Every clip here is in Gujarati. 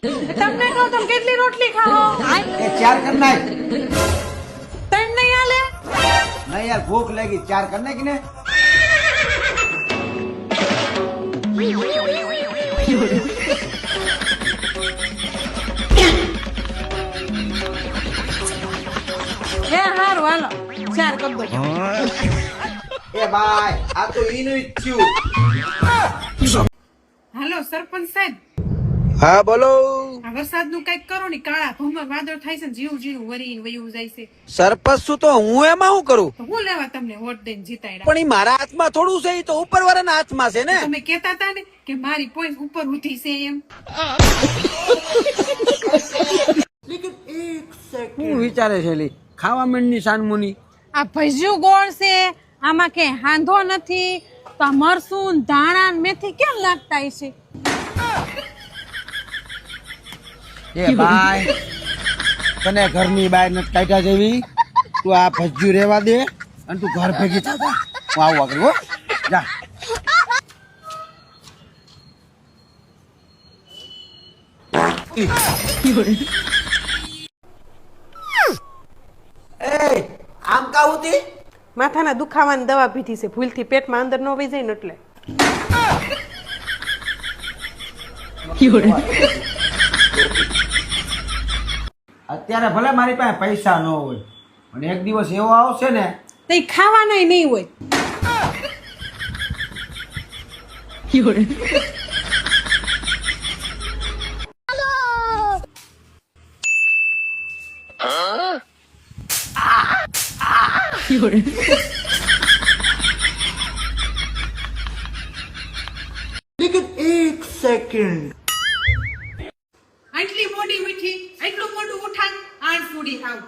તમને કહું તમે કેટલી રોટલી ખાઓ? એ 4 કર નાખ. ત્રણ નહીં આલે? નહીં યાર ભૂખ લાગી 4 કર નાખ ને. એ હારું હાલો 4 કર દો. એ ભાઈ આ તો ઈનું જ થયું. હાલો સરપંચ સાહેબ, હા બોલો. આ વરસાદનું કઈક કરો ને, કાળા ભમર વાદળ થાય છે ને, જીવ જીવ વરી વયું જાય છે. સરપંચ શું તો હું એમાં શું કરું? તો હું લેવા તમને વોટ દઈને જીતાડ્યા? પણ ઈ મારા હાથમાં થોડું છે, ઈ તો ઉપરવાળાના હાથમાં છે ને. તમે કેતા હતા ને કે મારી પોઈન્ટ ઉપર ઉઠી છે એમ. શું વિચારે છે લી? ખાવા માંડની સાનમુની. આ ભજીયું ગોળ છે, આમાં કે હાંધો નથી, તો આ મરસું ધાણા ને મેથી કેમ લાગતા છે? એ ભાઈ તને ઘરની બહાર નથી કાઢ્યા જેવી, તું આ ભજ્યું રેવા દે અને તું ઘર ભેગી થતા હું આવું આગળ હો. જા આમ કા ઉતી? માથાના દુખાવાની દવા પીધી છે, ભૂલથી પેટમાં અંદર ન વહી જાય ને એટલે. અત્યારે ભલે મારી પાસે પૈસા ન હોય પણ એક દિવસ એવો આવશે ને તો ખાવાના નહીં હોય. એક સેકન્ડ. આટલી મોટી મીઠી, આટલું મોટું ઉઠાણ, આણસુડી આવ.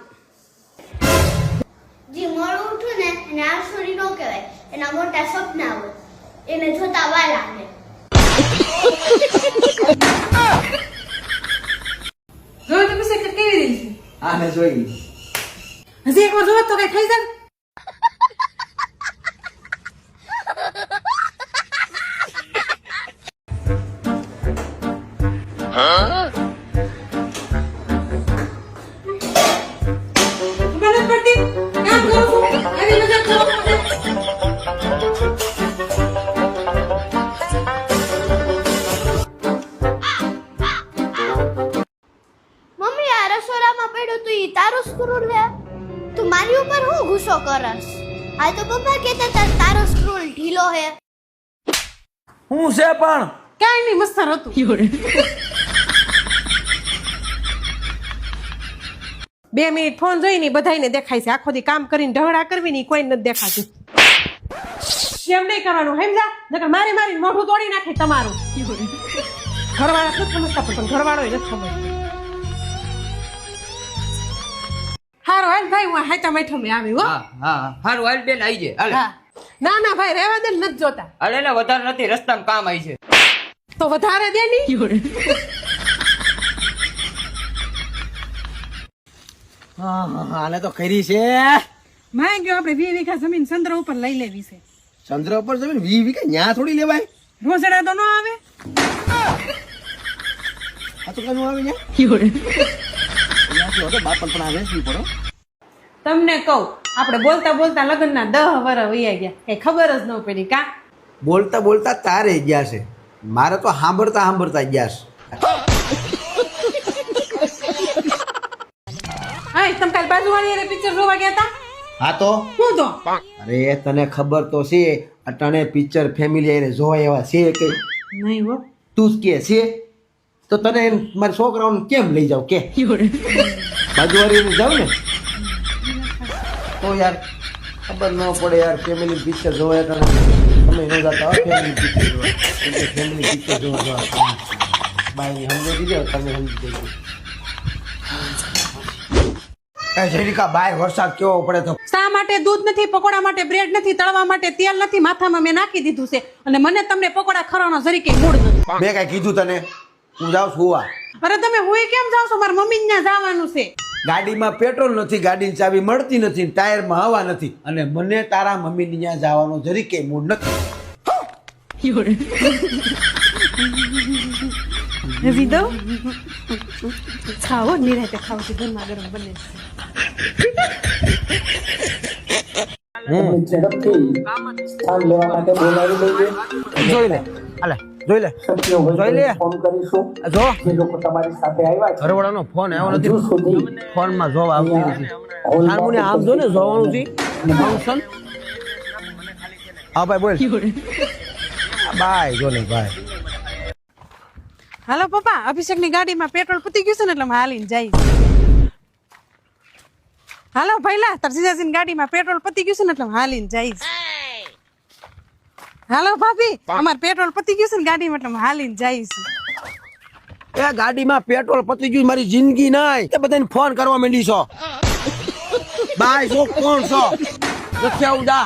જે મોડું ઉઠું ને એને આળસુડી નો કહેવાય, એના મોટા સપના હોય, એને જોતા વાર લાગે. જો તમે સેકન્ડ કેવી રહી છે? આને જોઈ હજી એકવાર જોવો તો કઈ થઈ જાય. મદદ કરતી કામ કરું છું, આવી મદદ કરો. મમ્મી આ રસોડામાં પડ્યું તું ઈ તારું સ્ક્રૂ લે, તું મારી ઉપર હું ગુસ્સો કરસ? આ તો પપ્પા કહેતા હતા તારો સ્ક્રૂ ઢીલો હે. હું છે પણ કાંઈ નહીં, મસ્તર હતું. 2 મિનિટ ફોન જોઈને બધાને દેખાય છે, આખો દી કામ કરીને ઢવડા કરવી ને કોઈ નથી દેખાતું. એમ નહીં કરવાનું, સમજા? નકર મારી મારીને મોઢું તોડી નાખે તમારું. ઘરવાળા નથી સમજતા પણ ઘરવાળો નથી સમજતો. હારો હાલ ભાઈ, હું હાચા મેઠો મેં આવી હો. હા હારું હાલ બેન આવી જાય. હાલે હા. ના ના ભાઈ, રહેવા દે, નથી જોતા. હાલે એટલે વધારે નથી, રસ્તામાં કામ આવી છે. તો વધારે દે ની. આને તો ખરી છે. માંગ્યો આપણે 20 વીઘા જમીન ચંદ્ર ઉપર લઈ લેવી છે. ચંદ્ર ઉપર જમીન 20 વીઘા ન્યા થોડી લેવાય. રોસડા તો ન આવે. આ તો કનું આવે ને બાપન પણ આવે શું પડો. તમને કહું, આપણે બોલતા બોલતા લગ્નના 10 વર્ષ વયા ગયા, કઈ ખબર જ ન પડી. કા બોલતા બોલતા તારે ગયા છે, મારે તો સાંભળતા સાંભળતા ગયા છે. હા, તમે કાલ બાજુવાળી હારે પિક્ચર જોવા ગયા હતા? હા તો હું તો અરે તને ખબર તો છે અટાણે પિક્ચર ફેમિલી આઈને જોવા એવા છે કે નહીં હો. તું જ કે છે તો તને મારા છોકરાઓને કેમ લઈ જાવ કે બાજુવાળીને જાવ ને તો યાર ખબર ન પડે યાર. ફેમિલી પિક્ચર જોવા અટાણે તમે ન જતા ફેમિલી પિક્ચર જોવા, ફેમિલી પિક્ચર જોવા બાઈ સમજી દીધો તમે સમજી દેજો. જેરિકા બાય વરસાદ કેવો પડે તો શા માટે દૂધ નથી, પકોડા માટે બ્રેડ નથી, તળવા માટે તેલ નથી, માથામાં મેં નાખી દીધું છે, અને મને તમને પકોડા ખરવાનો જરીકે મૂડ નથી. મેં કઈ કીધું તને? હું જાઉં છું હુવા. અરે તમે હુંય કેમ જાવ છો? મારા મમ્મી ત્યાં જવાનું છે. ગાડીમાં પેટ્રોલ નથી, ગાડીની ચાવી મળતી નથી, ટાયરમાં હવા નથી, અને મને તારા મમ્મીની ત્યાં જવાનો જરીકે મૂડ નથી. હજી દઉં? ખાવો નિરાતે ખાવ છે ગરમા ગરમ બને છે ઝડપથી સ્થાન લેવા માટે બોલાવી લઈએ. જોઈ લે હાલે જોઈ લે શક્ય હોય જોઈ લે. તો ફોન કરીશું. જો જે લોકો તમારી સાથે આવ્યા છે ઘરવાળાનો ફોન આવ્યો હજુ નથી સુધી ફોનમાં જોબ આવતી નથી હોલમાં હાર્મોની આમ જો ને જોવાનું છે ફંક્શન હા ભાઈ બોલ બાય જો ને ભાઈ હાલો પપ્પા અભિષેકની ગાડીમાં પેટ્રોલ પતી ગયું છે ને એટલે હું હાલીને જઈશ હાલો ભઈલા તાર જીજાજીની ગાડીમાં પેટ્રોલ પતી ગયું છે ને એટલે હું હાલીને જઈશ હાલો ભાભી અમાર પેટ્રોલ પતી ગયું છે ને ગાડીમાં એટલે હું હાલીને જઈશ એ ગાડીમાં પેટ્રોલ પતી ગયું મારી જિંદગી નહીં તે બધાને ફોન કરવા માંડી છો બાય છો કોણ છો નથી આવું જા